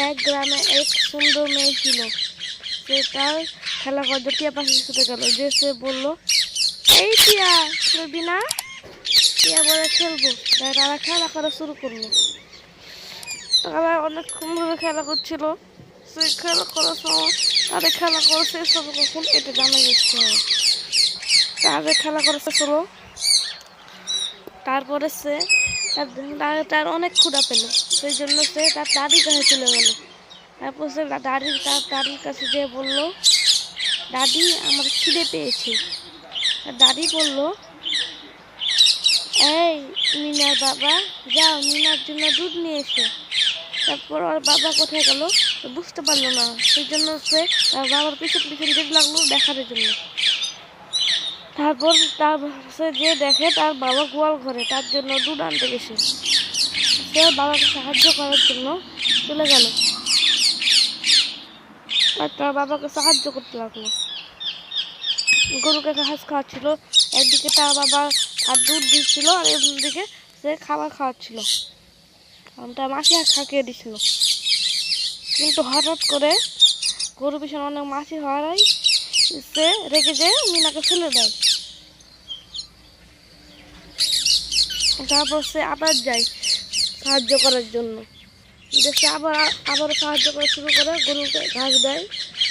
এক গ্রামে এক সুন্দর মেয়ে ছিল। সে তার খেলা করতে টিয়া পাখির সাথে গেল। যে সে বলল, এই টিয়া, খেলবি না? টিয়া বলে, খেলবো। তারা খেলা করা শুরু করলো। তারা অনেকক্ষণ ধরে খেলা করছিল। সে খেলা করার সময় তাদের খেলা করা শেষ হবে কখন এটা জানা যাচ্ছে না। তাদের খেলা করা শেষ হলো। তারপরে সে তার অনেক ক্ষুধা পেল। সেই জন্য সে তার দাদির কাছে চলে গেল। তারপর সে তার দাদির কাছে যেয়ে বলল, দাদি, আমার খিদে পেয়েছে। দাদি বলল, এই মিনার বাবা, যাও মিনার জন্য দুধ নিয়ে এসো। তারপর ওর বাবা কোথায় গেল বুঝতে পারলো না। সেই জন্য সে তার বাবার পিছন পিছন যেতে লাগলো দেখার জন্য। তারপর সে যে দেখে তার বাবা গোয়াল ঘরে তার জন্য দুধ আনতে গেছে। সে বাবাকে সাহায্য করার জন্য চলে গেল আর তার বাবাকে সাহায্য করতে লাগলো। গরুকে ঘাস খাওয়াচ্ছিল, একদিকে তার বাবা আর দুধ দিচ্ছিল, আর একদিকে সে খাবার খাওয়াচ্ছিল, তার মাসি খাইয়ে দিচ্ছিল। কিন্তু হঠাৎ করে গরু পিছনে অনেক মাছি হওয়ায় সে রেগে যেয়ে মিনাকে ফেলে দেয়। তারপর সে আবার যায় সাহায্য করার জন্য। সে আবার সাহায্য করা শুরু করে, গরুকে ঘাস দেয়।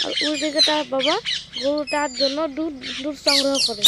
আর ওই দিকে তার বাবা গরুটার জন্য দুধ সংগ্রহ করে।